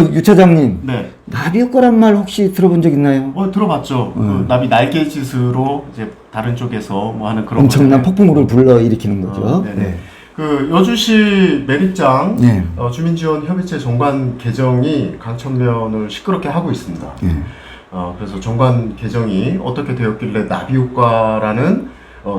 유 차장님. 네. 나비 효과란 말 혹시 들어본 적 있나요? 들어봤죠. 그 나비 날개짓으로 이제 다른 쪽에서 뭐 하는 그런 엄청난 거잖아요. 폭풍우를 불러일으키는 거죠. 네네. 네. 그 여주시 매립장 네. 주민지원협의체 정관 개정이 강천면을 시끄럽게 하고 있습니다. 네. 그래서 정관 개정이 어떻게 되었길래 나비효과라는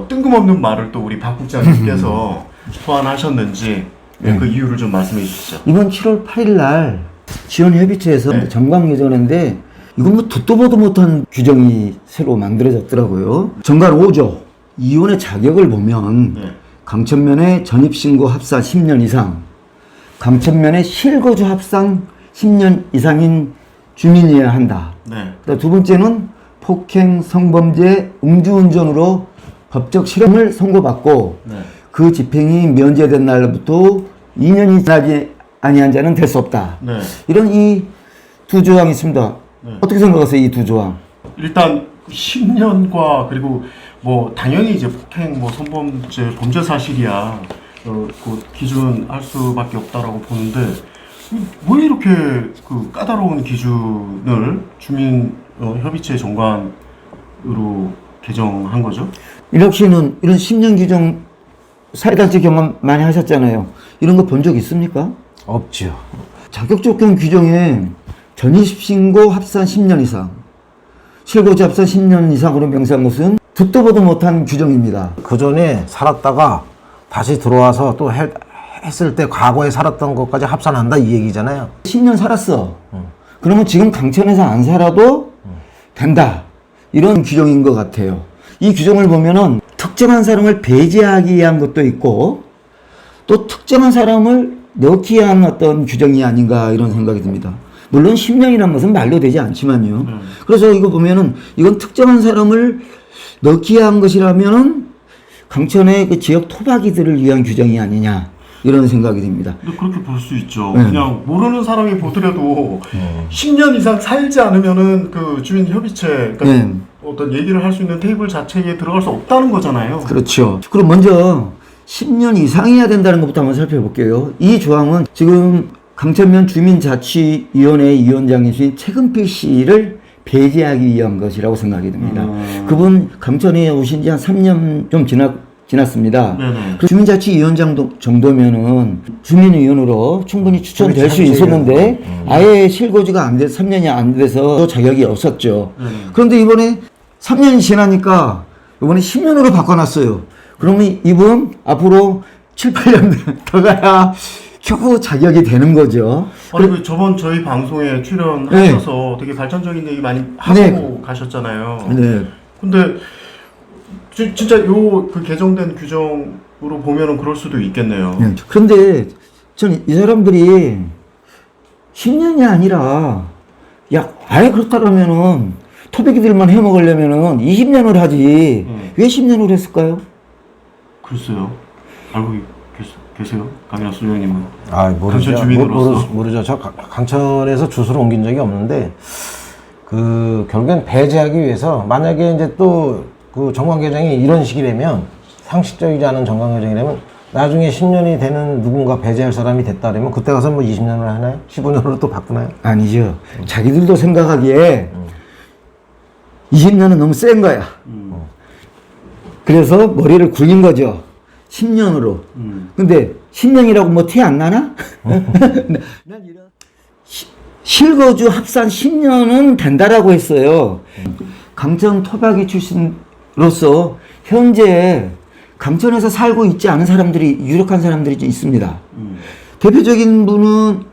뜬금없는 말을 또 우리 박 국장님께서 소환하셨는지 그 이유를 좀 말씀해 주시죠. 이번 7월 8일 날 지원협의체에서 네. 정관 개정했는데 이건 뭐 듣도 보도 못한 규정이 새로 만들어졌더라고요. 정관 5조 이혼의 자격을 보면 네. 강천면의 전입신고 합산 10년 이상, 강천면의 실거주 합산 10년 이상인 주민이어야 한다. 네. 두 번째는 폭행, 성범죄, 음주운전으로 법적 실형을 선고받고 네. 그 집행이 면제된 날부터 2년이 지나지 아니한 자는 될 수 없다. 네. 이런 이 두 조항이 있습니다. 네. 어떻게 생각하세요, 이 두 조항? 일단 10년과 그리고 뭐 당연히 이제 폭행, 뭐 성범죄, 범죄 사실이야 그 기준할 수밖에 없다라고 보는데 왜 이렇게 그 까다로운 기준을 주민 협의체 정관으로 개정한 거죠? 일학 씨는 이런 10년 규정 사회단체 경험 많이 하셨잖아요. 이런 거 본 적 있습니까? 없죠. 자격 조건 규정에 전입신고 합산 10년 이상, 실거주 합산 10년 이상으로 명시한 것은 듣도 보도 못한 규정입니다. 그 전에 살았다가 다시 들어와서 또 했을 때 과거에 살았던 것까지 합산한다 이 얘기잖아요. 10년 살았어. 그러면 지금 강천에서 안 살아도 된다. 이런 규정인 것 같아요. 이 규정을 보면은 특정한 사람을 배제하기 위한 것도 있고 또 특정한 사람을 넣기 위한 어떤 규정이 아닌가 이런 생각이 듭니다. 물론 10년이라는 것은 말로 되지 않지만요. 그래서 이거 보면은 이건 특정한 사람을 넣기 위한 것이라면은 강천의 그 지역 토박이들을 위한 규정이 아니냐 이런 생각이 듭니다. 근데 그렇게 볼 수 있죠. 네. 그냥 모르는 사람이 보더라도 10년 이상 살지 않으면은 그 주민협의체 그러니까 네. 어떤 얘기를 할 수 있는 테이블 자체에 들어갈 수 없다는 거잖아요. 그렇죠. 그럼 먼저 10년 이상이어야 된다는 것부터 한번 살펴볼게요. 이 조항은 지금 강천면 주민자치위원회 위원장이신 최근필 씨를 배제하기 위한 것이라고 생각이 듭니다. 그분 강천에 오신 지 한 3년 좀 지났습니다. 네네. 그 주민자치위원장 정도면은 주민의원으로 충분히 추천될 수 있었는데 아예 실거주가 안 돼서 3년이 안 돼서 자격이 없었죠. 그런데 이번에 3년이 지나니까 이번에 10년으로 바꿔놨어요. 그러면 이분 앞으로 7, 8년 더 가야 겨우 자격이 되는 거죠. 아니 그 저번 저희 방송에 출연하셔서 되게 발전적인 얘기 많이 하고 가셨잖아요. 네. 근데 진짜 요 그 개정된 규정으로 보면은 그럴 수도 있겠네요. 네. 그런데 저는 이 사람들이 10년이 아니라 야 아예 그렇다 그러면은 토백이들만 해먹으려면은 20년을 하지 왜 10년을 했을까요? 글쎄요. 알고 계세요? 강현수 의원님은? 모르죠. 강천 주민으로서. 모르죠. 저 강천에서 주소를 옮긴 적이 없는데 그 결국엔 배제하기 위해서 만약에 이제 또 그 정관 개정이 이런 식이라면 상식적이지 않은 정관 개정이라면 나중에 10년이 되는 누군가 배제할 사람이 됐다 그러면 그때 가서 뭐 20년을 하나요? 15년으로 또 바꾸나요? 아니죠. 자기들도 생각하기에 20년은 너무 센 거야. 그래서 머리를 굴린 거죠. 10년으로. 근데 10년이라고 뭐 티 안 나나? 실거주 합산 10년은 된다라고 했어요. 강천 토박이 출신으로서 현재 강천에서 살고 있지 않은 사람들이 유력한 사람들이 좀 있습니다. 대표적인 분은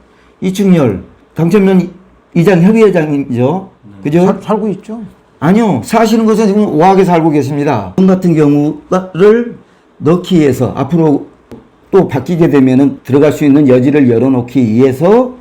이충렬 강천면 이장 협의회장이죠. 그죠? 살고 있죠. 아니요. 사시는 곳에 지금 오하게 살고 계십니다. 분 같은 경우를 넣기 위해서 앞으로 또 바뀌게 되면은 들어갈 수 있는 여지를 열어놓기 위해서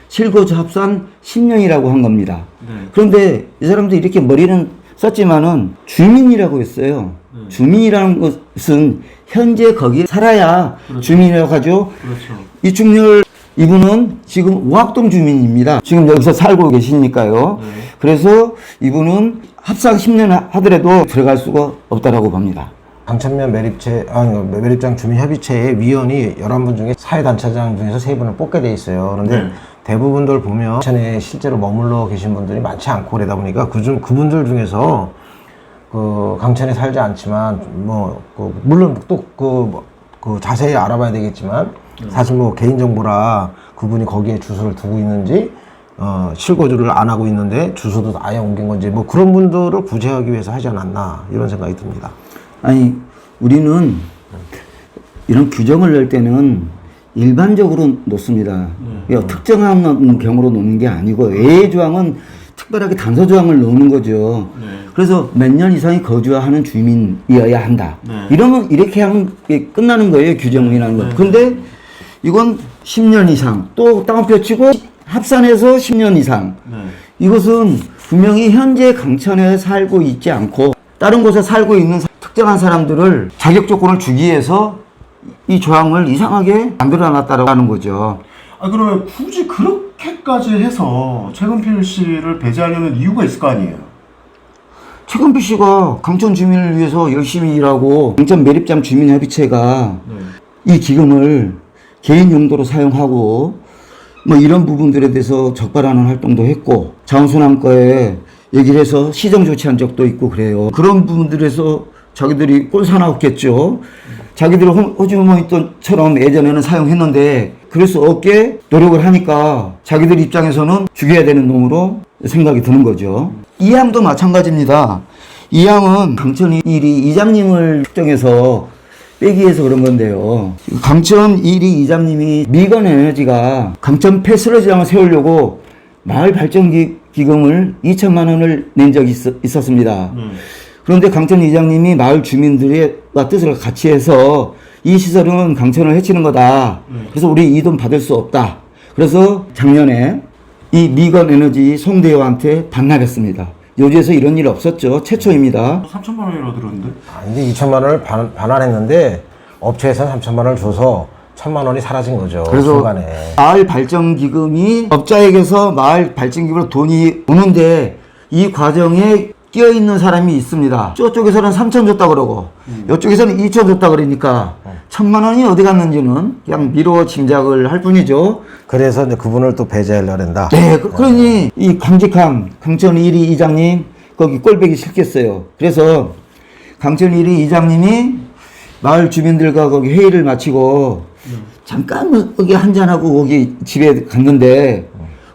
실거주 합산 10년이라고 한 겁니다. 그런데 이 사람도 이렇게 머리는 썼지만은 주민이라고 했어요. 주민이라는 것은 현재 거기에 살아야 주민이라고 하죠. 그렇죠. 이충렬 이분은 지금 우학동 주민입니다. 지금 여기서 살고 계시니까요. 그래서 이분은 합산 10년 하더라도 들어갈 수가 없다라고 봅니다. 강천면 매립장 주민협의체의 위원이 11분 중에 사회단체장 중에서 3분을 뽑게 돼 있어요. 그런데 네. 대부분들 보면 강천에 실제로 머물러 계신 분들이 많지 않고 그러다 보니까 그분들 중에서 강천에 살지 않지만 물론 또 자세히 알아봐야 되겠지만 사실 개인정보라 그분이 거기에 주소를 두고 있는지 실거주를 안 하고 있는데 주소도 아예 옮긴 건지 그런 분들을 구제하기 위해서 하지 않았나 이런 생각이 듭니다. 아니, 우리는 이런 규정을 낼 때는 일반적으로 놓습니다. 특정한 경우로 놓는 게 아니고 예외 조항은 특별하게 단서 조항을 넣는 거죠. 네. 그래서 몇 년 이상이 거주하는 주민이어야 한다. 네. 이러면 이렇게 하면 끝나는 거예요, 규정이라는 거. 네. 그런데 이건 10년 이상, 또 따옴표 치고 합산해서 10년 이상. 네. 이것은 분명히 현재 강천에 살고 있지 않고 다른 곳에 살고 있는 특정한 사람들을 자격 조건을 주기 위해서 이 조항을 이상하게 만들어 놨다라는 거죠. 그러면 굳이 그렇게까지 해서 최근필 씨를 배제하려는 이유가 있을 거 아니에요? 최근필 씨가 강천 주민을 위해서 열심히 일하고 강천 매립장 주민협의체가 네. 이 기금을 개인 용도로 사용하고 이런 부분들에 대해서 적발하는 활동도 했고 자원순환과에 얘기를 해서 시정 조치한 적도 있고 그래요. 그런 부분들에서 자기들이 꼴사나웠겠죠. 자기들이 호주머니돈처럼 예전에는 사용했는데 그럴 수 없게 노력을 하니까 자기들 입장에서는 죽여야 되는 놈으로 생각이 드는 거죠. 이 항도 마찬가지입니다. 이 항은 강천 1위 이장님을 특정해서 빼기 위해서 그런 건데요. 강천 1위 이장님이 미건 에너지가 강천 폐슬러지장을 세우려고 마을 발전 기금을 2천만 원을 낸 적이 있었습니다. 그런데 강천 이장님이 마을 주민들과 뜻을 같이 해서 이 시설은 강천을 해치는 거다. 그래서 우리 이 돈 받을 수 없다. 그래서 작년에 이 미건 에너지 송대호한테 반납했습니다. 요지에서 이런 일 없었죠. 최초입니다. 3천만 원이라고 들었는데? 근데 2천만 원을 반환했는데 업체에서는 3천만 원을 줘서 1천만 원이 사라진 거죠. 그래서 순간에. 마을 발전 기금이 업자에게서 마을 발전 기금으로 돈이 오는데 이 과정에 끼어 있는 사람이 있습니다. 저쪽에서는 3천 줬다 그러고 이쪽에서는 2천 줬다 그러니까 1천만 원이 어디 갔는지는 그냥 미루어 짐작을 할 뿐이죠. 그래서 이제 그분을 또 배제하려고 한다. 네, 그러니 이 강직함 강천 1위 이장님 거기 꼴배기 싫겠어요. 그래서 강천 1위 이장님이 마을 주민들과 거기 회의를 마치고 잠깐 여기 한잔하고 거기 집에 갔는데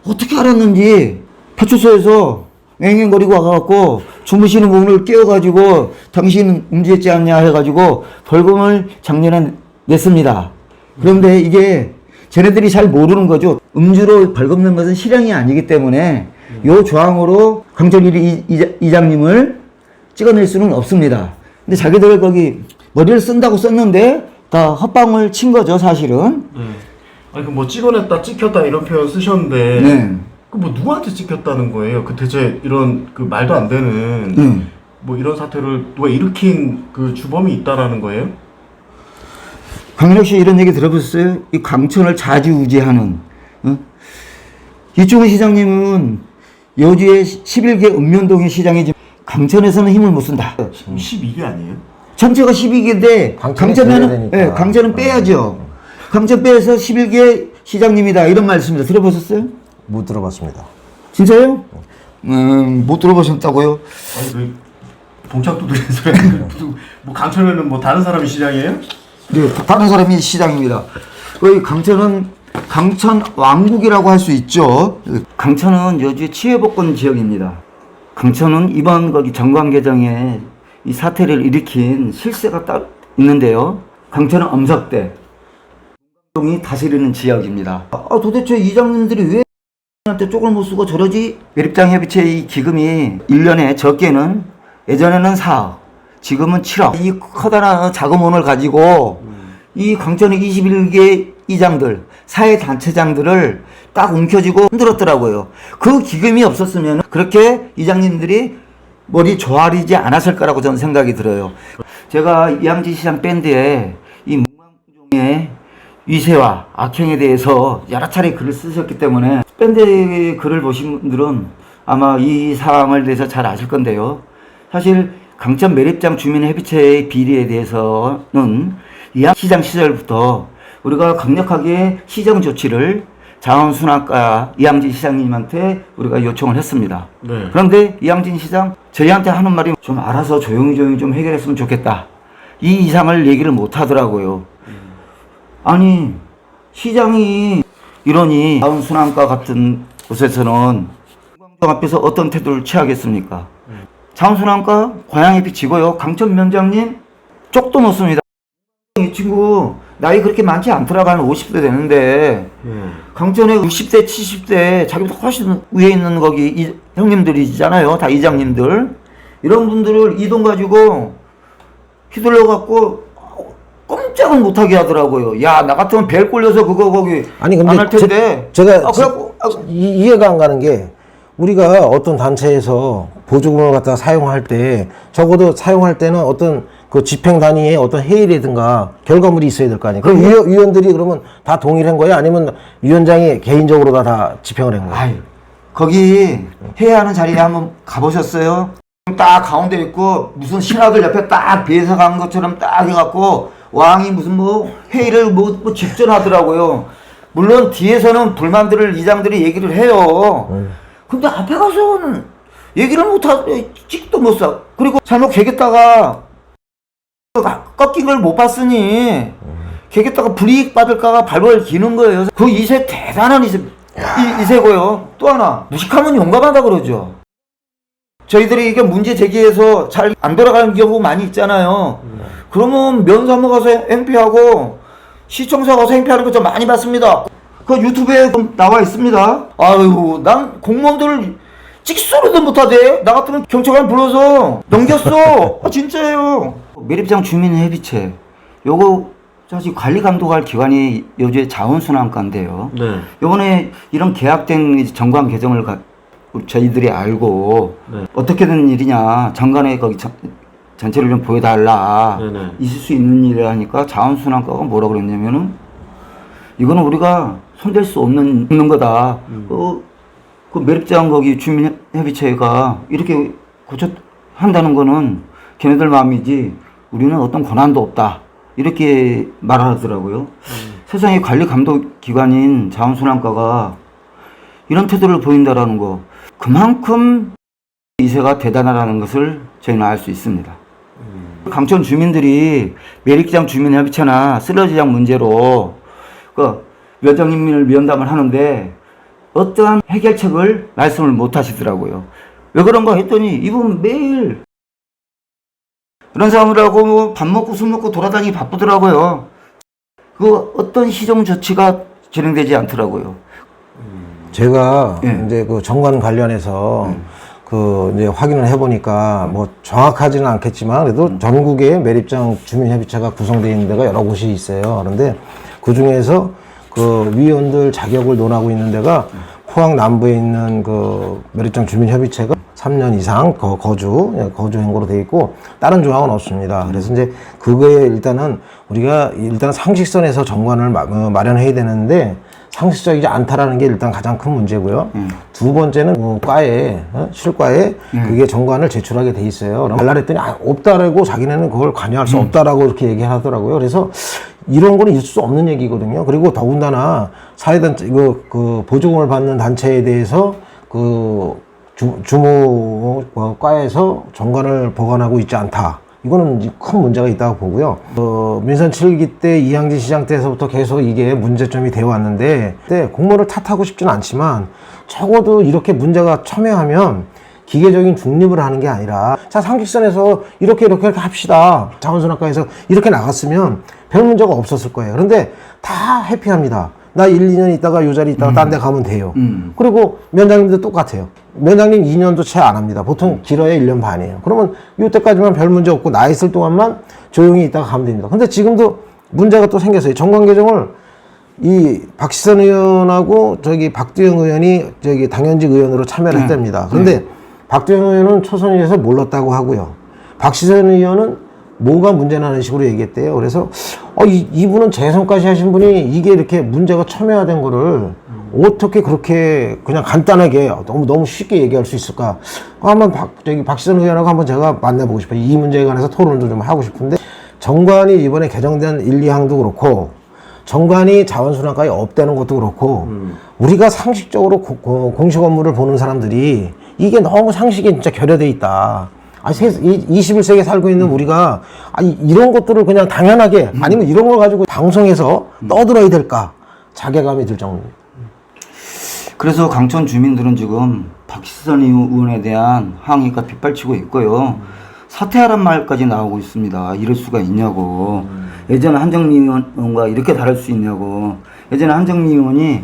어떻게 알았는지 파출소에서 앵앵거리고 와갖고 주무시는 분을 깨워가지고 당신 음주했지 않냐 해가지고 벌금을 작년에 냈습니다. 그런데 이게 쟤네들이 잘 모르는 거죠. 음주로 벌금 낸 것은 실형이 아니기 때문에 요 조항으로 강철일이 이장님을 찍어낼 수는 없습니다. 근데 자기들 거기 머리를 쓴다고 썼는데 다 헛방을 친 거죠, 사실은. 네. 뭐 찍어냈다, 찍혔다 이런 표현 쓰셨는데 네. 뭐 누구한테 찍혔다는 거예요? 대체 이런 말도 안 되는 뭐 이런 사태를 누가 일으킨 주범이 있다라는 거예요? 강민혁 씨 이런 얘기 들어보셨어요? 이 강천을 좌지우지하는 이충훈 시장님은 여주의 11개 읍면동의 시장이지 강천에서는 힘을 못 쓴다. 12개 아니에요? 전체가 12개인데 강천은 강천은 빼야죠. 강천 빼서 11개 시장님이다 이런 말씀이다. 들어보셨어요? 못 들어봤습니다. 진짜요? 못 들어보셨다고요? 아니 동창도 들린 소리 뭐 강천에는 뭐 다른 사람이 시장이에요? 네, 다른 사람이 시장입니다. 거기 강천은 강천 왕국이라고 할 수 있죠. 강천은 여주의 치외복권 지역입니다. 강천은 이번 거기 정관개정에 이 사태를 일으킨 실세가 따로 있는데요. 강천은 엄석대 동이 다스리는 지역입니다. 도대체 이장님들이 왜 한테 쪽을 못 쓰고 저러지? 매립장 협의체의 기금이 1년에 적게는 예전에는 4억, 지금은 7억. 이 커다란 자금원을 가지고 이 강천의 21개 이장들, 사회단체장들을 딱 움켜쥐고 흔들었더라고요. 그 기금이 없었으면 그렇게 이장님들이 머리 조아리지 않았을 거라고 저는 생각이 들어요. 제가 이양지 시장 밴드에 이 문광종의 위세와 악행에 대해서 여러 차례 글을 쓰셨기 때문에 밴드의 글을 보신 분들은 아마 이 사항을 대해서 잘 아실 건데요. 사실 강천 매립장 주민협의체의 비리에 대해서는 이양시장 시절부터 우리가 강력하게 시정 조치를 자원순환과 이양진 시장님한테 우리가 요청을 했습니다. 네. 그런데 이양진 시장 저희한테 하는 말이 좀 알아서 조용히 좀 해결했으면 좋겠다. 이 이상을 얘기를 못 하더라고요. 아니 시장이 이러니 자원순환과 같은 곳에서는 앞에서 어떤 태도를 취하겠습니까? 자원순환과 고양이피 지고요. 강천 면장님 쪽도 놓습니다. 이 친구 나이 그렇게 많지 않더라고. 한 50대 되는데 강천에 60대 70대 자기보다 훨씬 위에 있는 거기 형님들이잖아요. 다 이장님들. 이런 분들을 이 돈 가지고 휘둘러 갖고 꼼짝은 못하게 하더라고요. 야, 나 같으면 벨 꼴려서 그거 거기 아니 근데 안 할 텐데. 제가 그래갖고 이해가 안 가는 게 우리가 어떤 단체에서 보조금을 갖다가 사용할 때 적어도 사용할 때는 어떤 그 집행 단위의 어떤 회의라든가 결과물이 있어야 될 거 아니에요. 그럼 위원들이 그러면 다 동의를 한 거예요? 아니면 위원장이 개인적으로 다 집행을 한 거예요? 아유, 거기 회의하는 자리에 한번 가보셨어요? 딱 가운데 있고 무슨 신하들 옆에 딱 배에서 간 것처럼 딱 해갖고 왕이 무슨 뭐 회의를 뭐 직전하더라고요. 물론 뒤에서는 불만들을 이장들이 얘기를 해요. 근데 앞에 가서는 얘기를 못하고 찍도 못 사. 그리고 잘못 개겼다가 꺾인 걸 못 봤으니 개겼다가 불이익 받을까가 발벌 기는 거예요. 그 이세 대단한 이세고요. 또 하나 무식하면 용감하다 그러죠. 저희들이 이게 문제 제기해서 잘 안 돌아가는 경우 많이 있잖아요. 그러면 면사무 가서 행피하고 시청사 가서 행피하는 거 좀 많이 봤습니다. 그 유튜브에 나와 있습니다. 아유, 난 공무원들을 찍소리도 못하대. 나 같으면 경찰관 불러서 넘겼어. 아, 진짜예요. 매립장 주민협의체 요거 사실 관리 감독할 기관이 요새 자원순환과인데요. 네. 요번에 이런 계약된 정관 개정을 저희들이 알고 네. 어떻게 된 일이냐 정관에 거기 전체를 좀 보여달라. 네네. 있을 수 있는 일이라니까 자원순환과가 뭐라 그랬냐면은 이거는 우리가 손댈 수 없는 거다. 그 매립장 거기 주민협의체가 이렇게 한다는 거는 걔네들 마음이지 우리는 어떤 권한도 없다. 이렇게 말하더라고요. 세상에 관리 감독 기관인 자원순환과가 이런 태도를 보인다라는 거 그만큼 이세가 대단하다는 것을 저희는 알 수 있습니다. 강천 주민들이 매립장 주민협의체나 슬러지장 문제로 그 위원장님을 면담을 하는데 어떠한 해결책을 말씀을 못 하시더라고요. 왜 그런가 했더니 이분 매일 그런 사람들하고 뭐 밥 먹고 술 먹고 돌아다니기 바쁘더라고요. 그 어떤 시정 조치가 진행되지 않더라고요. 제가 예. 이제 그 정관 관련해서 그 이제 확인을 해보니까 뭐 정확하지는 않겠지만 그래도 전국에 매립장 주민협의체가 구성되어 있는 데가 여러 곳이 있어요. 그런데 그 중에서 그 위원들 자격을 논하고 있는 데가 포항 남부에 있는 그 매립장 주민협의체가 3년 이상 거주 행고로 되어 있고 다른 조항은 없습니다. 그래서 이제 그거에 일단은 우리가 일단 상식선에서 정관을 마련해야 되는데 상식적이지 않다라는 게 일단 가장 큰 문제고요. 두 번째는 과에 실과에 그게 정관을 제출하게 돼 있어요. 그럼 달라랬더니 없다라고 자기네는 그걸 관여할 수 없다라고 이렇게 얘기하더라고요. 그래서 이런 거는 있을 수 없는 얘기거든요. 그리고 더군다나 사회단체 그 보조금을 받는 단체에 대해서 그 주무과에서 정관을 보관하고 있지 않다. 이거는 큰 문제가 있다고 보고요. 민선 7기 때 이양진 시장 때서부터 계속 이게 문제점이 되어 왔는데 공무원을 탓하고 싶지는 않지만 적어도 이렇게 문제가 첨예하면 기계적인 중립을 하는 게 아니라 자 상식선에서 이렇게 합시다. 자원순환과에서 이렇게 나갔으면 별 문제가 없었을 거예요. 그런데 다 회피합니다. 나 1, 2년 있다가 요 자리 있다가 딴 데 가면 돼요. 그리고 면장님도 똑같아요. 면장님 2년도 채 안 합니다. 보통 길어야 1년 반이에요. 그러면 요때까지만 별 문제 없고 나 있을 동안만 조용히 있다가 가면 됩니다. 근데 지금도 문제가 또 생겼어요. 정관 개정을 이 박시선 의원하고 저기 박두영 의원이 저기 당연직 의원으로 참여를 했답니다. 그런데 박두영 의원은 초선이라서 몰랐다고 하고요. 박시선 의원은 뭐가 문제나는 식으로 얘기했대요. 그래서 이분은 재선까지 하신 분이 이게 이렇게 문제가 첨예화된 거를 어떻게 그렇게 그냥 간단하게 너무 쉽게 얘기할 수 있을까? 한번 박시선 의원하고 한번 제가 만나보고 싶어요. 이 문제에 관해서 토론도 좀 하고 싶은데, 정관이 이번에 개정된 1, 2항도 그렇고 정관이 자원순환가에 없다는 것도 그렇고 우리가 상식적으로 공식 업무를 보는 사람들이 이게 너무 상식에 진짜 결여돼 있다. 21세기에 살고 있는 우리가 이런 것들을 그냥 당연하게 아니면 이런 걸 가지고 방송에서 떠들어야 될까 자괴감이 들 정도입니다. 그래서 강천 주민들은 지금 박시선 의원에 대한 항의가 빗발치고 있고요. 사퇴하란 말까지 나오고 있습니다. 이럴 수가 있냐고. 예전에 한정미 의원과 이렇게 다를 수 있냐고. 예전에 한정미 의원이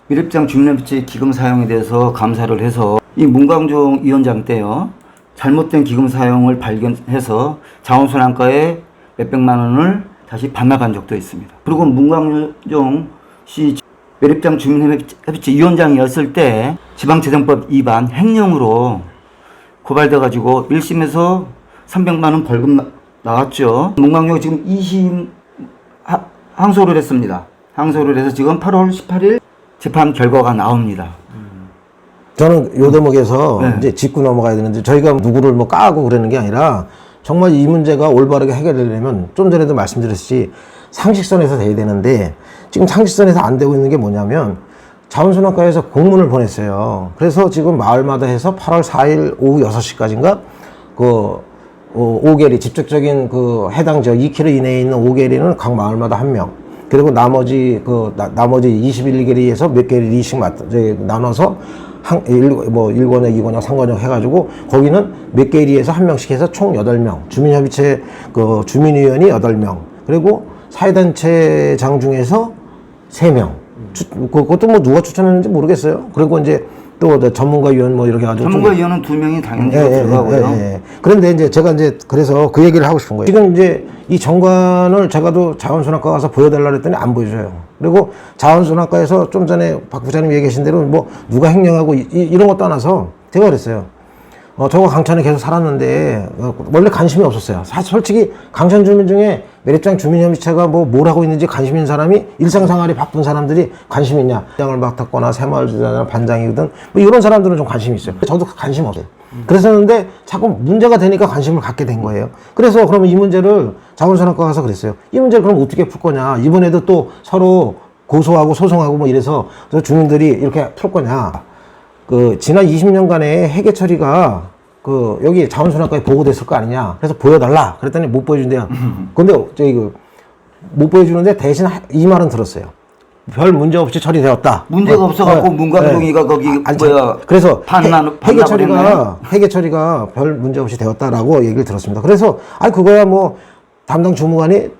미륵장 주민협의체 기금 사용에 대해서 감사를 해서 이 문광종 위원장 때요. 잘못된 기금 사용을 발견해서 자원순환가에 몇백만 원을 다시 반납한 적도 있습니다. 그리고 문광종 씨 매립장 주민협의체 위원장이었을 때 지방재정법 위반 횡령으로 고발돼가지고 1심에서 300만 원 벌금 나왔죠. 문광용이 지금 2심 항소를 했습니다. 항소를 해서 지금 8월 18일 재판 결과가 나옵니다. 저는 요 대목에서 이제 짚고 넘어가야 되는데, 저희가 누구를 뭐 까고 그러는 게 아니라 정말 이 문제가 올바르게 해결되려면 좀 전에도 말씀드렸듯이 상식선에서 돼야 되는데, 지금 상식선에서 안 되고 있는 게 뭐냐면 자원순환과에서 공문을 보냈어요. 그래서 지금 마을마다 해서 8월 4일 오후 6시까지인가 그 5개리 직접적인 그 해당 지역 2km 이내에 있는 5개리는 각 마을마다 1명, 그리고 나머지 나머지 21개리에서 몇 개리씩 나눠서 뭐 1권역, 2권역, 3권역 해가지고 거기는 몇 개리에서 1명씩 해서 총 8명, 주민협의체 그 주민위원이 8명, 그리고 사회단체장 중에서 3명. 그것도 뭐 누가 추천했는지 모르겠어요. 그리고 이제 또 전문가위원 뭐 이렇게 가지고 전문가위원은 2명이 당연히 들어가고요. 그런데 이제 제가 이제 그래서 그 얘기를 하고 싶은 거예요. 지금 이제 이 정관을 제가도 자원순환과 가서 보여달라 그랬더니 안 보여줘요. 그리고 자원순환과에서 좀 전에 박 부장님 얘기하신 대로 뭐 누가 횡령하고 이런 것도 안 와서 제가 그랬어요. 저거 강천에 계속 살았는데 원래 관심이 없었어요. 사실 솔직히 강천 주민 중에 매립장 주민협의체가 뭘 하고 있는지 관심 있는 사람이, 일상생활이 바쁜 사람들이 관심 있냐, 장을 맡았거나 새마을주자나 반장이든 뭐 이런 사람들은 좀 관심이 있어요. 저도 관심 없어요. 그랬었는데 자꾸 문제가 되니까 관심을 갖게 된 거예요. 그래서 그러면 이 문제를 자원순환과 가서 그랬어요. 이 문제를 그럼 어떻게 풀 거냐, 이번에도 또 서로 고소하고 소송하고 뭐 이래서 주민들이 이렇게 풀 거냐. 지난 20년간의 해계 처리가 여기 자원순환과에 보고됐을 거 아니냐. 그래서 보여달라. 그랬더니 못 보여준대요. 근데 못 보여주는데 대신 이 말은 들었어요. 별 문제 없이 처리되었다. 문제가 없어갖고 문광동이가 거기 그래서 반납을 해계 처리가 별 문제 없이 되었다라고 얘기를 들었습니다. 그래서 그거야 뭐 담당 주무관이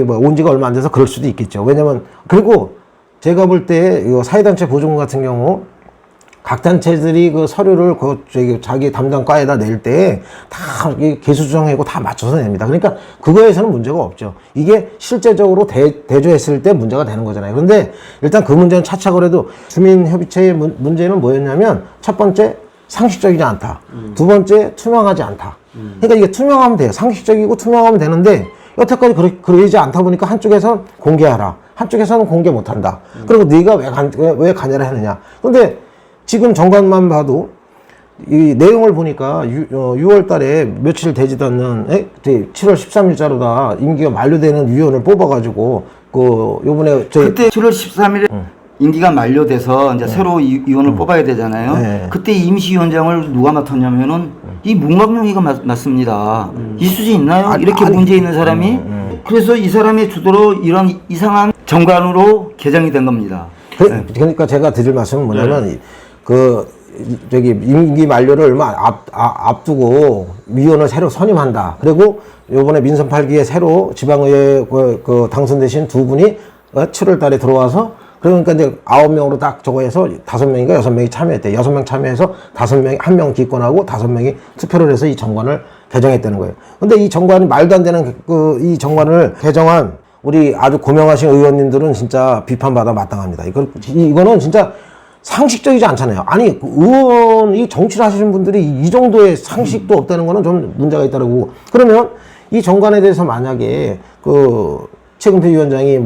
온 지가 얼마 안 돼서 그럴 수도 있겠죠. 왜냐면 그리고 제가 볼 때 사회단체 보조금 같은 경우 각 단체들이 그 서류를 자기 담당 과에다 낼 때 다 개수조정하고 다 맞춰서 냅니다. 그러니까 그거에서는 문제가 없죠. 이게 실제적으로 대조했을 때 문제가 되는 거잖아요. 그런데 일단 그 문제는 차치하고 해도 주민협의체의 문제는 뭐였냐면, 첫 번째 상식적이지 않다. 두 번째 투명하지 않다. 그러니까 이게 투명하면 돼요. 상식적이고 투명하면 되는데 여태까지 그러지 않다 보니까 한쪽에서는 공개하라, 한쪽에서는 공개 못한다. 그리고 네가 왜 관여를 했느냐. 근데 지금 정관만 봐도 이 내용을 보니까 6월 달에 며칠 되지도 않는 7월 13일자로다 임기가 만료되는 위원을 뽑아가지고 요번에 그때 7월 13일에 임기가 만료돼서 이제 새로 위원을 뽑아야 되잖아요. 그때 임시위원장을 누가 맡았냐면은 이 문광용이가 맞습니다. 있을 있나요? 이렇게 문제 있는 사람이. 그래서 이 사람이 주도로 이런 이상한 정관으로 개정이 된 겁니다. 그러니까 제가 드릴 말씀은 뭐냐면 임기 만료를 얼마 앞두고 위원을 새로 선임한다. 그리고 요번에 민선 8기에 새로 지방의회 당선되신 두 분이 7월 달에 들어와서, 그러니까 이제 9명으로 딱 저거 해서 5명인가 6명이 참여했대. 6명 참여해서 5명이 1명 기권하고 5명이 투표를 해서 이 정관을 개정했다는 거예요. 근데 이 정관이 말도 안 되는 이 정관을 개정한 우리 아주 고명하신 의원님들은 진짜 비판받아 마땅합니다. 이거는 진짜 상식적이지 않잖아요. 아니, 의원이 정치를 하시는 분들이 이 정도의 상식도 없다는 거는 좀 문제가 있다고. 그러면 이 정관에 대해서 만약에 최근표 위원장이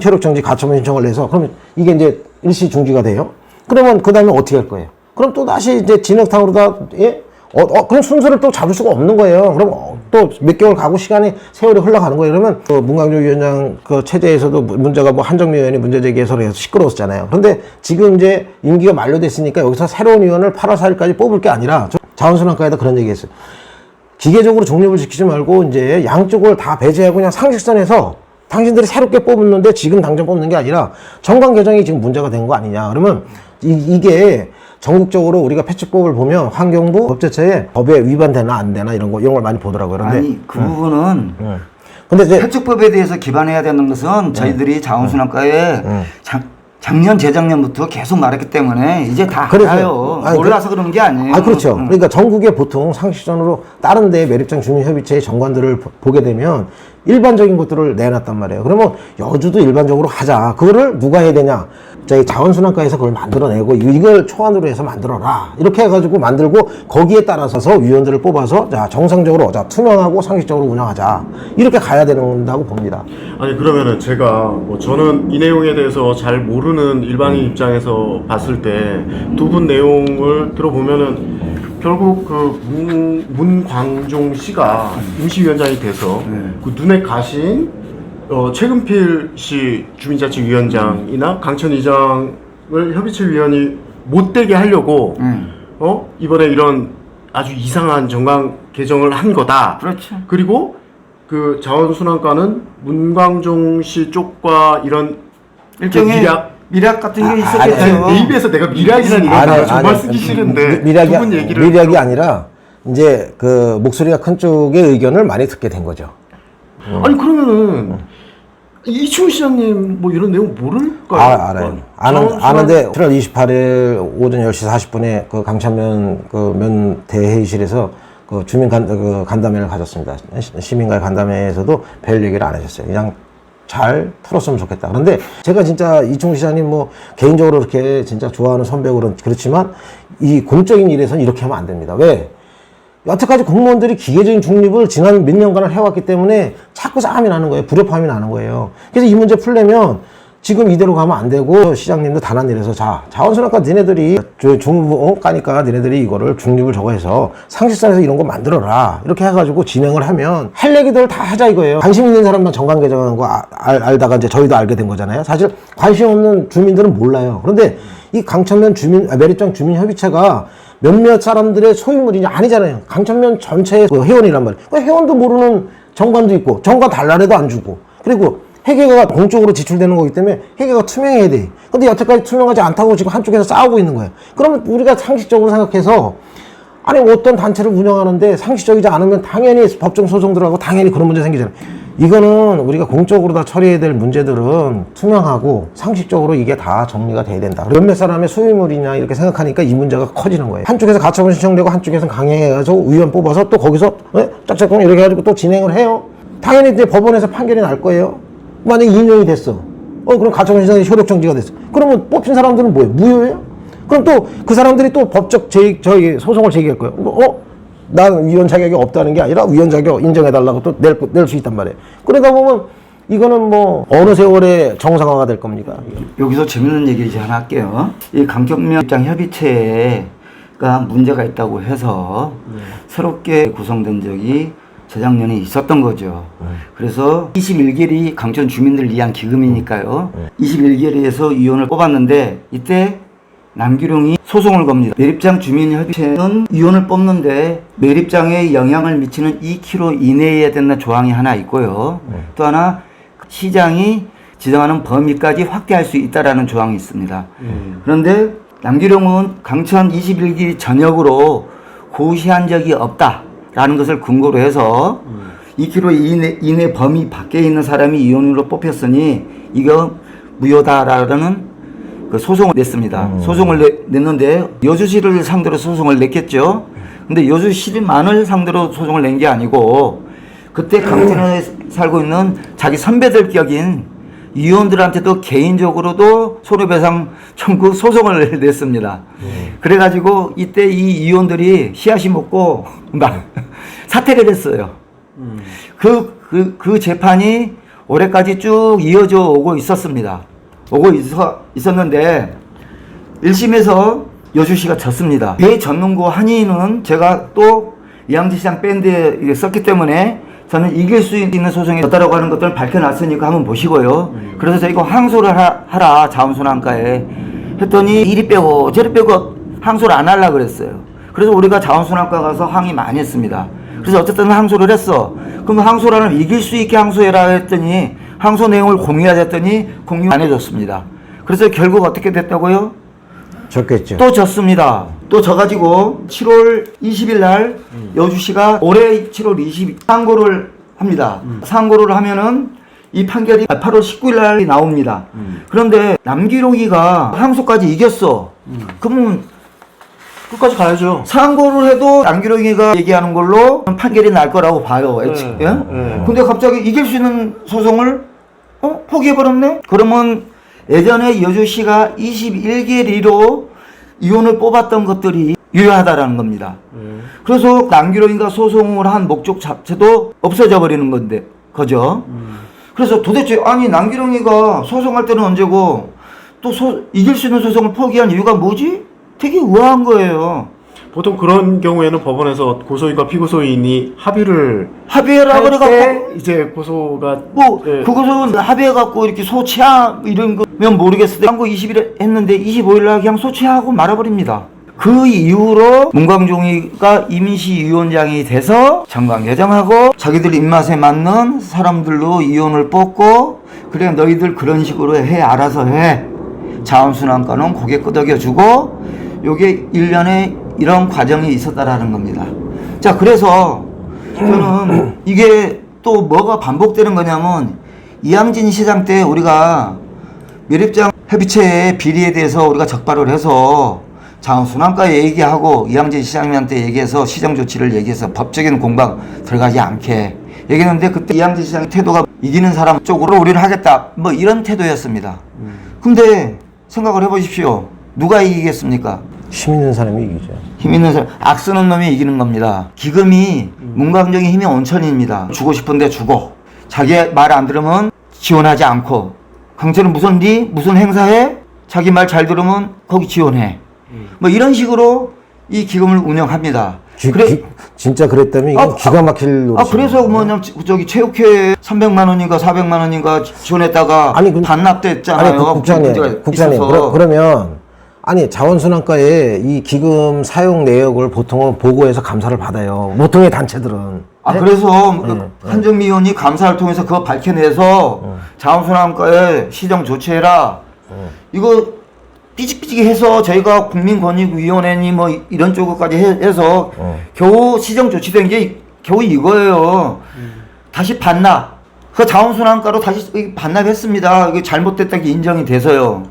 효력정지 가처분 신청을 해서, 그러면 이게 이제 일시 중지가 돼요. 그러면 그 다음에 어떻게 할 거예요? 그럼 또 다시 이제 진흙탕으로 다, 예? 그럼 순서를 또 잡을 수가 없는 거예요. 그럼 또 몇 개월 가고 시간이 세월이 흘러가는 거예요. 그러면 그 문광조 위원장 그 체제에서도 문제가 뭐 한정미 의원이 문제 제기해서 해서 시끄러웠잖아요. 그런데 지금 이제 임기가 만료됐으니까 여기서 새로운 의원을 8월 4일까지 뽑을 게 아니라 자원순환과에다 그런 얘기 했어요. 기계적으로 중립을 지키지 말고 이제 양쪽을 다 배제하고 그냥 상식선에서 당신들이 새롭게 뽑았는데 지금 당장 뽑는 게 아니라 정관 개정이 지금 문제가 된 거 아니냐. 그러면 이게 전국적으로 우리가 패치법을 보면 환경부 법제처에 법에 위반되나 안 되나 이런 걸 많이 보더라고요. 그런데 아니 그 부분은 근데 이제 패축법에 대해서 기반해야 되는 것은 저희들이 자원순환과에 작년 재작년부터 계속 말했기 때문에 이제 다 알아요. 몰라서 그러는 게 아니에요. 그렇죠. 그러니까 전국에 보통 상식선으로 다른 데 매립장 주민협의체의 정관들을 보게 되면 일반적인 것들을 내놨단 말이에요. 그러면 여주도 일반적으로 하자. 그거를 누가 해야 되냐? 저희 자원순환과에서 그걸 만들어내고 이걸 초안으로 해서 만들어라. 이렇게 해가지고 만들고 거기에 따라서 위원들을 뽑아서 자 정상적으로 자 투명하고 상식적으로 운영하자. 이렇게 가야 된다고 봅니다. 아니 그러면은 제가 뭐 저는 이 내용에 대해서 잘 모르는 일반인 입장에서 봤을 때 두 분 내용을 들어보면은 결국 그 문광종 씨가 임시위원장이 돼서 그 눈에 가신 최근필 씨 주민자치위원장이나 강천 이장을 협의체 위원이 못 되게 하려고 이번에 이런 아주 이상한 정강 개정을 한 거다. 그렇죠. 그리고 그 자원순환과는 문광종 씨 쪽과 이런 일종의 미락 같은 게 있었겠죠. 내 입에서 내가 미락이라는 이런 단어 정말 쓰기 싫은데 두 분 얘기를 미락이 아니라 이제 그 목소리가 큰 쪽의 의견을 많이 듣게 된 거죠. 아니 그러면은 이충 시장님 뭐 이런 내용 모를까요? 알아요. 아는데 7월 28일 오전 10시 40분에 그 강천면 그 면대회의실에서 그 주민 간담회를 가졌습니다. 시민과의 간담회에서도 별 얘기를 안 하셨어요. 그냥 잘 풀었으면 좋겠다. 그런데 제가 진짜 이충 시장님 뭐 개인적으로 그렇게 진짜 좋아하는 선배고 그렇지만 이 공적인 일에서는 이렇게 하면 안 됩니다. 왜? 여태까지 공무원들이 기계적인 중립을 지난 몇 년간을 해왔기 때문에 자꾸 싸움이 나는 거예요. 불협화음이 나는 거예요. 그래서 이 문제 풀려면 지금 이대로 가면 안 되고 시장님도 단한 일에서 자원순환과 니네들이 중무과니까 니네들이 이거를 중립을 저거 해서 상식선에서 이런 거 만들어라 이렇게 해가지고 진행을 하면 할 얘기들 다 하자 이거예요. 관심 있는 사람만 정관 개정하는 거 알다가 이제 저희도 알게 된 거잖아요. 사실 관심 없는 주민들은 몰라요. 그런데 이 강천면 매립장 주민협의체가 몇몇 사람들의 소유물이 아니잖아요. 강천면 전체의 그 회원이란 말이에요. 그 회원도 모르는 정관도 있고 정관 달라래도 안 주고 그리고 회계가 공적으로 지출되는 거기 때문에 회계가 투명해야 돼. 근데 여태까지 투명하지 않다고 지금 한쪽에서 싸우고 있는 거예요. 그러면 우리가 상식적으로 생각해서 아니 어떤 단체를 운영하는데 상식적이지 않으면 당연히 법정 소송 들어가고 당연히 그런 문제 생기잖아요. 이거는 우리가 공적으로 다 처리해야 될 문제들은 투명하고 상식적으로 이게 다 정리가 돼야 된다. 몇몇 사람의 소유물이냐 이렇게 생각하니까 이 문제가 커지는 거예요. 한쪽에서 가처분 신청되고 한쪽에서는 강행해가지고 의원 뽑아서 또 거기서 짝짝꿍 이렇게 해가지고 또 진행을 해요. 당연히 이제 법원에서 판결이 날 거예요. 만약에 2년이 됐어. 그럼 가처분 신청이 효력 정지가 됐어. 그러면 뽑힌 사람들은 뭐예요? 무효예요? 그럼 또 그 사람들이 또 법적 저희 소송을 제기할 거예요. 난 위원 자격이 없다는 게 아니라 위원 자격 인정해달라고 또 낼 수 있단 말이에요. 그러다 보면 이거는 뭐 어느 세월에 정상화가 될 겁니까? 여기서 재밌는 얘기 이제 하나 할게요. 이 강천면 입장 협의체가 문제가 있다고 해서 새롭게 구성된 적이 재작년에 있었던 거죠. 그래서 21개리 강천 주민들을 위한 기금이니까요. 21개리에서 위원을 뽑았는데 이때 남규룡이 소송을 겁니다. 매립장 주민협의체는 위원을 뽑는데 매립장에 영향을 미치는 2km 이내에 된다는 조항이 하나 있고요. 또 하나 시장이 지정하는 범위까지 확대할 수 있다라는 조항이 있습니다. 그런데 남규룡은 강천 21기 전역으로 고시한 적이 없다라는 것을 근거로 해서 2km 이내 범위 밖에 있는 사람이 위원으로 뽑혔으니 이거 무효다라는 그 소송을 냈습니다. 소송을 냈는데 여주시를 상대로 소송을 냈겠죠. 근데 여주시만을 상대로 소송을 낸 게 아니고 그때 강천에 살고 있는 자기 선배들 격인 위원들한테도 개인적으로도 손해배상 청구 소송을 냈습니다. 그래가지고 이때 이 위원들이 씨앗이 먹고 막 사퇴를 했어요. 그 재판이 올해까지 쭉 이어져 오고 있었습니다. 오고 있었는데 1심에서 여주시가 졌습니다. 배 졌는 거 한의는 제가 또 이양지시장 밴드에 썼기 때문에 저는 이길 수 있는 소송이 졌다라고 하는 것들을 밝혀놨으니까 한번 보시고요. 그래서 저희가 항소를 하라 자원순환과에 했더니 이리 빼고 저리 빼고 항소를 안 하려고 그랬어요. 그래서 우리가 자원순환과 가서 항의 많이 했습니다. 그래서 어쨌든 항소를 했어. 그럼 항소를 하면 이길 수 있게 항소해라 했더니 항소 내용을 공유하자 했더니 공유 안 해줬습니다. 그래서 결국 어떻게 됐다고요? 좋겠죠. 또 졌습니다. 또 져가지고 7월 20일 날 여주시가 올해 7월 20일 상고를 합니다. 상고를 하면은 이 판결이 8월 19일 날 나옵니다. 그런데 남기록이가 항소까지 이겼어. 그러면 끝까지 가야죠. 상고를 해도 남기록이가 얘기하는 걸로 판결이 날 거라고 봐요. 예? 근데 갑자기 이길 수 있는 소송을 포기해버렸네? 그러면 예전에 여주시가 21개 리로 이혼을 뽑았던 것들이 유효하다라는 겁니다. 그래서 남기록인가 소송을 한 목적 자체도 없어져 버리는 건데, 그죠? 그래서 도대체 아니 남기록이가 소송할 때는 언제고 또 이길 수 있는 소송을 포기한 이유가 뭐지? 되게 우아한 거예요. 보통 그런 경우에는 법원에서 고소인과 피고소인이 합의를 합의해라 할 그래갖고 때 이제 고소가 예. 그것은 합의해갖고 이렇게 소취하 이런 거면 모르겠을 때 상고 20일 했는데 25일 날 그냥 소취하고 말아버립니다. 그 이후로 문광종이가 임시위원장이 돼서 정관 개정하고 자기들 입맛에 맞는 사람들로 이혼을 뽑고 그래 너희들 그런 식으로 해 알아서 해 자원순환과는 고개 끄덕여주고 요게 1년에 이런 과정이 있었다라는 겁니다. 자 그래서 저는 이게 또 뭐가 반복되는 거냐면 이양진 시장 때 우리가 매립장 협의체의 비리에 대해서 우리가 적발을 해서 자원순환과에 얘기하고 이양진 시장님한테 얘기해서 시정 조치를 얘기해서 법적인 공방 들어가지 않게 얘기했는데 그때 이양진 시장의 태도가 이기는 사람 쪽으로 우리를 하겠다 뭐 이런 태도였습니다. 근데 생각을 해보십시오. 누가 이기겠습니까? 힘 있는 사람이 이기죠. 힘 있는 사람, 악 쓰는 놈이 이기는 겁니다. 기금이 문광정의 힘의 온천입니다. 주고 싶은데 주고 자기 말 안 들으면 지원하지 않고 강철은 무슨 행사해? 자기 말 잘 들으면 거기 지원해. 뭐 이런 식으로 이 기금을 운영합니다. 진짜 그랬다면 이건 기가 막힐 노릇이에요. 그래서 뭐냐면 저기 체육회 300만 원인가 400만 원인가 지원했다가 반납됐잖아요. 국장님 그러면 아니 자원순환과에 이 기금 사용 내역을 보통은 보고해서 감사를 받아요. 보통의 단체들은. 그래서 한정미 의원이 감사를 통해서 그거 밝혀내서 자원순환과에 시정 조치해라. 이거 삐직삐직 해서 저희가 국민권익위원회니 뭐 이런 쪽까지 해서 겨우 시정 조치된 게 겨우 이거예요. 다시 반납. 그 자원순환과로 다시 반납했습니다. 이게 잘못됐다는 게 인정이 돼서요.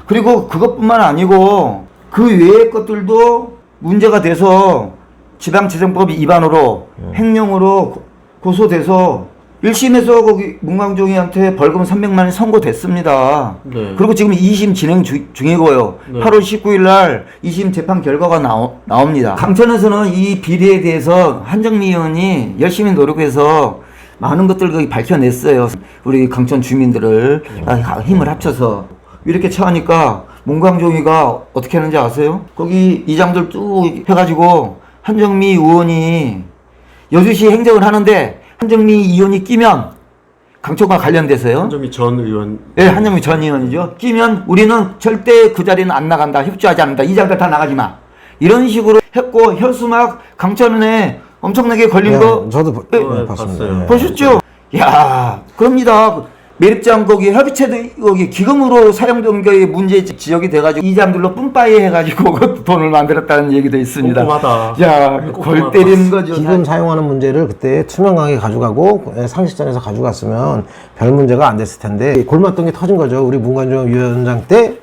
그리고 그것뿐만 아니고 그 외의 것들도 문제가 돼서 지방재정법 위반으로 횡령으로 고소돼서 1심에서 거기 문광종이한테 벌금 300만 원이 선고됐습니다. 네. 그리고 지금 2심 진행 중이고요. 네. 8월 19일 날 2심 재판 결과가 나옵니다. 강천에서는 이 비리에 대해서 한정미 의원이 열심히 노력해서 많은 것들을 거기 밝혀냈어요. 우리 강천 주민들을 힘을 합쳐서 이렇게 처하니까 문광종이가 어떻게 하는지 아세요? 거기 이장들 쭉 해가지고 한정미 의원이 여주시 행정을 하는데 한정미 의원이 끼면 강천과 관련돼서요. 한정미 전 의원. 네, 한정미 전 의원이죠. 끼면 우리는 절대 그 자리는 안 나간다. 협조하지 않는다. 이장들 다 나가지 마. 이런 식으로 했고 혈수막 강천에 엄청나게 걸린 거 저도 봤어요. 봤습니다. 보셨죠? 야, 그럽니다. 매립장 거기 협의체도 거기 기금으로 사용된 게 문제 지역이 돼가지고 이장들로 뿜빠이 해가지고 그 돈을 만들었다는 얘기도 있습니다. 꼼꼼하다. 야, 골 때리는 거죠. 기금 사용하는 문제를 그때 투명하게 가져가고 상식선에서 가져갔으면 별 문제가 안 됐을 텐데 골맞던 게 터진 거죠. 우리 문광종 위원장 때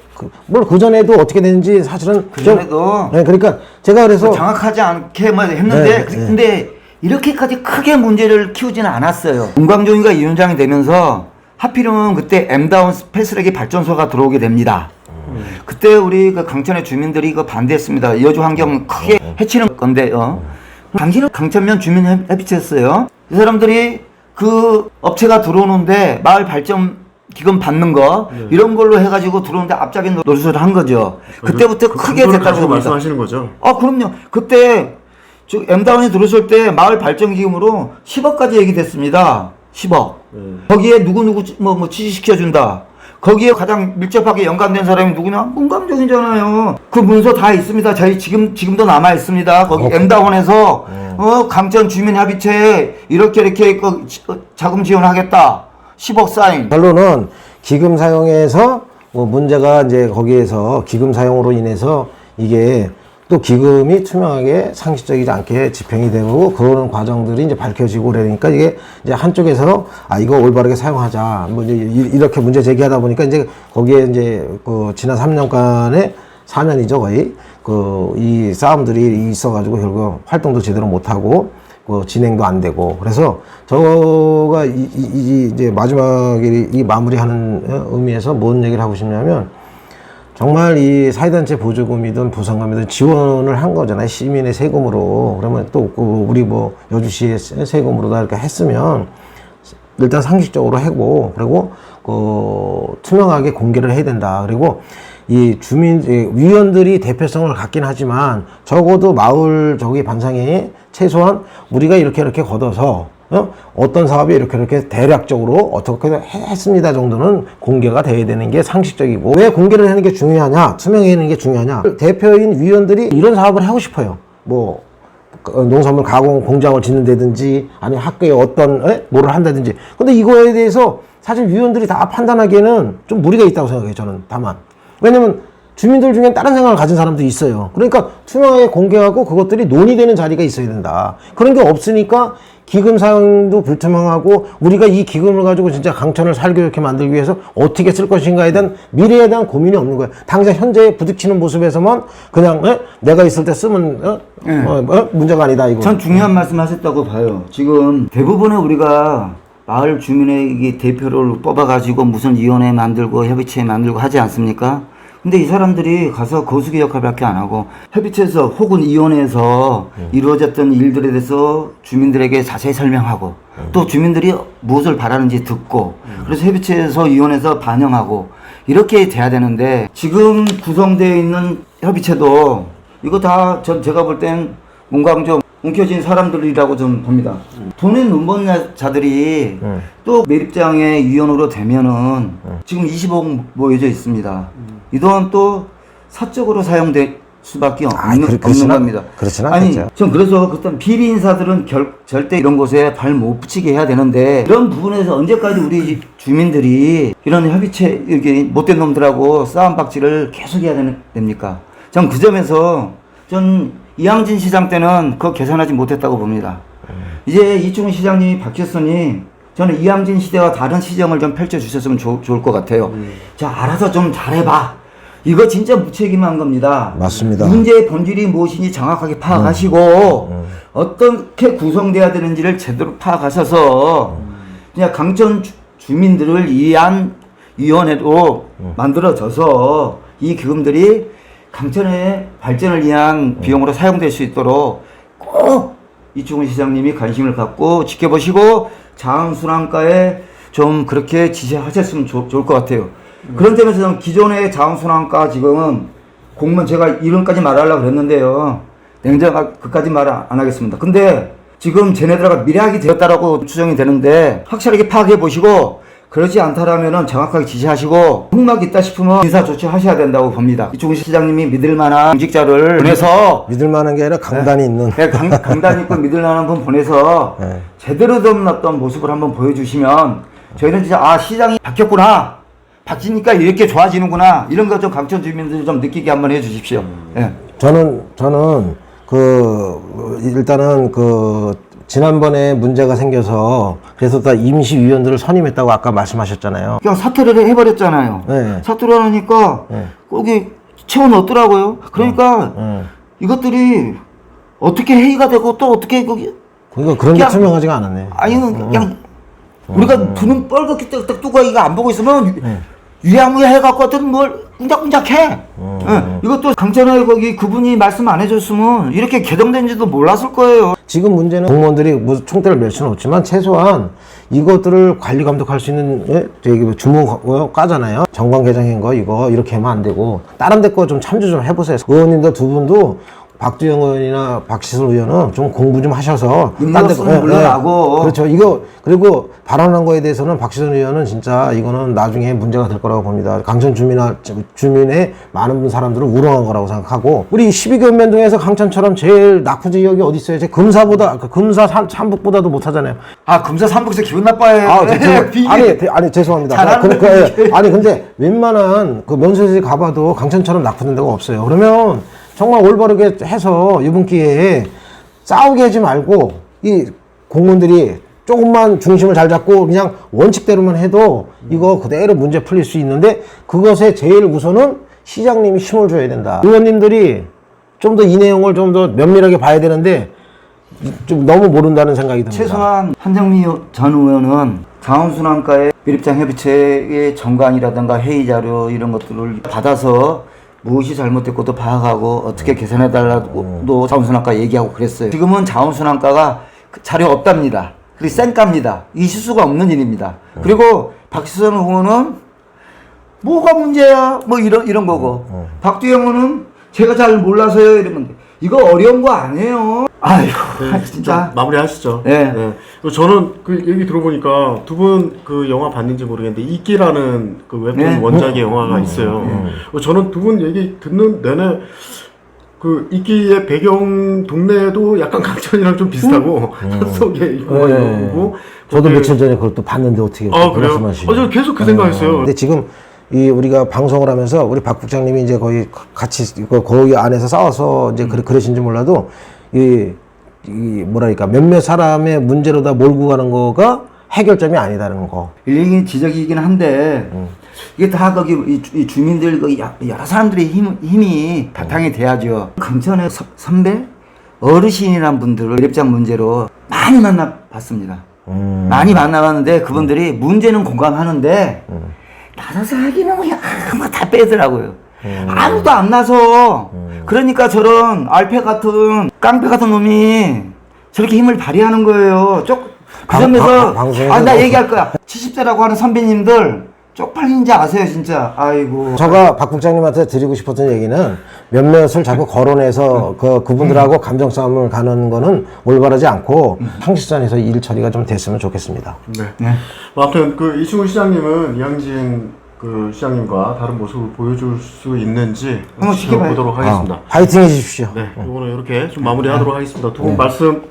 물론 그 전에도 어떻게 됐는지 사실은 그 전에도 그러니까 제가 그래서 정확하지 않게 뭐 했는데 근데 이렇게까지 크게 문제를 키우지는 않았어요. 문광종이가 위원장이 되면서 하필이면 그때 M다운 패스레기 발전소가 들어오게 됩니다. 그때 우리 그 강천의 주민들이 이거 반대했습니다. 여주 환경 크게 해치는 건데요. 당신은 강천면 주민협의체였어요. 이 사람들이 그 업체가 들어오는데 마을 발전 기금 받는 거 이런 걸로 해가지고 들어오는데 앞잡이 노릇을 한 거죠. 그때부터 크게 그걸 됐다고 가지고 봅니다. 말씀하시는 거죠? 그럼요. 그때 M다운이 들어설 때 마을 발전 기금으로 10억까지 얘기됐습니다. 10억. 거기에 누구 뭐 취직시켜준다. 거기에 가장 밀접하게 연관된 사람이 누구냐? 문광종이잖아요. 그 문서 다 있습니다. 저희 지금도 남아 있습니다. 거기 M다운에서 강천 주민협의체에 이렇게 자금 지원하겠다. 10억 사인. 결론은 기금 사용에서 뭐 문제가 이제 거기에서 기금 사용으로 인해서 이게 또 기금이 투명하게 상식적이지 않게 집행이 되고 그런 과정들이 이제 밝혀지고 그러니까 이게 이제 한쪽에서 이거 올바르게 사용하자 뭐 이제 이렇게 문제 제기하다 보니까 이제 거기에 이제 그 지난 3년간의 4년이죠 거의 이 싸움들이 있어가지고 결국 활동도 제대로 못하고 진행도 안 되고 그래서 저가 이제 마지막에 이 마무리하는 의미에서 뭔 얘기를 하고 싶냐면 정말 이 사회단체 보조금이든 부담금이든 지원을 한 거잖아요. 시민의 세금으로. 그러면 또 우리 뭐 여주시의 세금으로 다 이렇게 했으면 일단 상식적으로 하고 그리고 투명하게 공개를 해야 된다. 그리고 이 위원들이 대표성을 갖긴 하지만 적어도 마을 반상회에 최소한 우리가 이렇게 걷어서 어떤 사업이 이렇게 대략적으로 어떻게 했습니다 정도는 공개가 돼야 되는 게 상식적이고 왜 공개를 하는 게 중요하냐 투명하는 게 중요하냐 대표인 위원들이 이런 사업을 하고 싶어요 뭐 농산물 가공 공장을 짓는다든지 아니면 학교에 어떤 뭐를 한다든지 근데 이거에 대해서 사실 위원들이 다 판단하기에는 좀 무리가 있다고 생각해요 저는 다만 왜냐면 주민들 중에 다른 생각을 가진 사람도 있어요. 그러니까 투명하게 공개하고 그것들이 논의되는 자리가 있어야 된다. 그런 게 없으니까 기금 사용도 불투명하고 우리가 이 기금을 가지고 진짜 강천을 살기 좋게 만들기 위해서 어떻게 쓸 것인가에 대한 미래에 대한 고민이 없는 거예요. 당장 현재 부딪히는 모습에서만 그냥 내가 있을 때 쓰면 문제가 아니다 이거. 전 중요한 말씀 하셨다고 봐요. 지금 대부분의 우리가 마을 주민의 대표를 뽑아가지고 무슨 위원회 만들고 협의체 만들고 하지 않습니까? 근데 이 사람들이 가서 거수기 역할밖에 안 하고 협의체에서 혹은 위원회에서 이루어졌던 일들에 대해서 주민들에게 자세히 설명하고 또 주민들이 무엇을 바라는지 듣고 그래서 협의체에서 위원회에서 반영하고 이렇게 돼야 되는데 지금 구성되어 있는 협의체도 이거 다 제가 볼 땐 문광종 움켜진 사람들이라고 좀 봅니다. 돈에 눈먼 자들이 또 매립장의 위원으로 되면은 지금 20억 모여져 있습니다. 이 돈 또 사적으로 사용될 수밖에 없는 겁니다. 그렇진 아니, 않겠죠. 전 그래서 그때 비리 인사들은 절대 이런 곳에 발 못 붙이게 해야 되는데 이런 부분에서 언제까지 우리 주민들이 이런 협의체 이렇게 못된 놈들하고 싸움박질을 계속 해야 됩니까? 전 그 점에서 이항진 시장 때는 그거 계산하지 못했다고 봅니다. 이제 이충훈 시장님이 바뀌었으니 저는 이항진 시대와 다른 시정을 좀 펼쳐주셨으면 좋을 것 같아요. 자, 알아서 좀 잘해봐. 이거 진짜 무책임한 겁니다. 맞습니다. 문제의 본질이 무엇인지 정확하게 파악하시고 어떻게 구성돼야 되는지를 제대로 파악하셔서 그냥 강천 주민들을 위한 위원회로 만들어져서 이 기금들이 강천의 발전을 위한 비용으로 사용될 수 있도록 꼭 이충훈 시장님이 관심을 갖고 지켜보시고 자원순환가에 좀 그렇게 지시하셨으면 좋을 것 같아요. 그런 점에서 저는 기존의 자원순환가 지금은 공무원 제가 이름까지 말하려고 그랬는데요. 냉정하게 그까지 말 안 하겠습니다. 근데 지금 쟤네들과 미래학이 되었다라고 추정이 되는데 확실하게 파악해 보시고 그러지 않다라면은 정확하게 지시하시고 흑막이 있다 싶으면 인사 조치하셔야 된다고 봅니다. 이충훈 시장님이 믿을 만한 공직자를 보내서 믿을 만한 게 아니라 강단이 있는 강단 있고 믿을 만한 분 보내서 제대로 된 어떤 모습을 한번 보여주시면 저희는 진짜 시장이 바뀌었구나. 바뀌니까 이렇게 좋아지는구나. 이런 거 좀 강천 주민들이 좀 느끼게 한번 해주십시오. 저는 일단은 지난번에 문제가 생겨서 그래서 다 임시위원들을 선임했다고 아까 말씀하셨잖아요. 그냥 사퇴를 해버렸잖아요. 네. 사퇴를 하니까 거기 채워 넣었더라고요. 그러니까 이것들이 어떻게 회의가 되고 또 어떻게 그러니까 그런 게 투명하지가 않았네. 아니 그냥 우리가 두 눈 뻘겋게 딱 뜨고 이거 안 보고 있으면 유야무야 해갖고 어떤 뭘 꿍짝꿍짝해. 이것도 강천에 거기 그분이 말씀 안 해줬으면 이렇게 개정된지도 몰랐을 거예요. 지금 문제는 공무원들이 뭐 총대를 맬 수는 없지만 최소한 이것들을 관리 감독할 수 있는 저기 뭐 주무 까잖아요. 정관 개정인 거 이거 이렇게 하면 안 되고 다른 데 거 좀 참조 좀 해보세요. 의원님들 두 분도 박두영 의원이나 박시선 의원은 좀 공부 좀 하셔서 딴 데, 인물로서는 물러나고. 그렇죠. 이거 그리고 발언한 거에 대해서는 박시선 의원은 진짜 이거는 나중에 문제가 될 거라고 봅니다. 강천 주민의 많은 사람들을 우롱한 거라고 생각하고 우리 12개면동에서 강천처럼 제일 낙후 지역이 어디 있어요? 제 금사보다 금사 삼북보다도 못하잖아요. 아, 금사 삼북에서 기분 나빠해. 아니 죄송합니다. 잘하는 아니 근데 웬만한 그 면세지 가봐도 강천처럼 낙후된 데가 없어요. 그러면 정말 올바르게 해서 이번 기회에 싸우게 하지 말고 이 공무원들이 조금만 중심을 잘 잡고 그냥 원칙대로만 해도 이거 그대로 문제 풀릴 수 있는데 그것에 제일 우선은 시장님이 힘을 줘야 된다. 의원님들이 좀 더 이 내용을 좀 더 면밀하게 봐야 되는데 좀 너무 모른다는 생각이 듭니다. 최소한 한정미 전 의원은 자원순환과의 미립장 협의체의 정관이라든가 회의 자료 이런 것들을 받아서 무엇이 잘못됐고도 파악하고 어떻게 개선해달라고 자원순환과 얘기하고 그랬어요. 지금은 자원순환과가 그 자료 없답니다. 그리고 쌩깝니다. 있을 수가 없는 일입니다. 그리고 박시선 의원은 뭐가 문제야? 뭐 이런 거고. 박두영 의원은 제가 잘 몰라서요 이러면 이거 어려운 거 아니에요. 아이고 진짜. 마무리하시죠. 네. 저는 그 얘기 들어보니까 두 분 그 영화 봤는지 모르겠는데 이끼라는 그 웹툰 네. 원작의 영화가 있어요. 저는 두 분 얘기 듣는 내내 그 이끼의 배경 동네도 약간 강천이랑 좀 비슷하고 산속에 있고 네. 이러고 저도 며칠 전에 그걸 또 봤는데 어떻게 그래요? 말씀하시죠? 저 계속 그 생각했어요. 근데 지금 이 우리가 방송을 하면서 우리 박 국장님이 이제 거의 같이 거기 안에서 싸워서 이제 그러신지 몰라도 이 뭐랄까 몇몇 사람의 문제로다 몰고 가는 거가 해결점이 아니다는 거. 일일이 지적이긴 한데 이게 다 거기 이 주민들 거기 여러 사람들의 힘이 바탕이 돼야죠. 강천의 선배 어르신이란 분들을 미립장 문제로 많이 만나봤습니다. 많이 만나봤는데 그분들이 문제는 공감하는데 나서서 하기는 그냥 다 빼더라고요. 아무도 안 나서. 그러니까 저런 알패 같은 깡패 같은 놈이 저렇게 힘을 발휘하는 거예요. 그 점에서 나 얘기할 거야. 70대라고 하는 선배님들 쪽팔린지 아세요 진짜. 아이고. 제가 박 국장님한테 드리고 싶었던 얘기는 몇몇을 자꾸 거론해서 그분들하고 감정 싸움을 가는 거는 올바르지 않고 상식선에서 일 처리가 좀 됐으면 좋겠습니다. 네. 아무튼 그 이충훈 시장님은 이항진 그 시장님과 다른 모습을 보여줄 수 있는지 한번 지켜보도록 하겠습니다. 파이팅 해주십시오. 네, 이거는 이렇게 좀 마무리하도록 하겠습니다. 두 분 말씀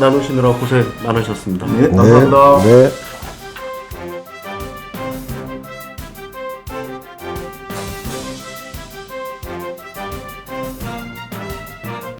나누시느라 고생 많으셨습니다. 네. 감사합니다. 네.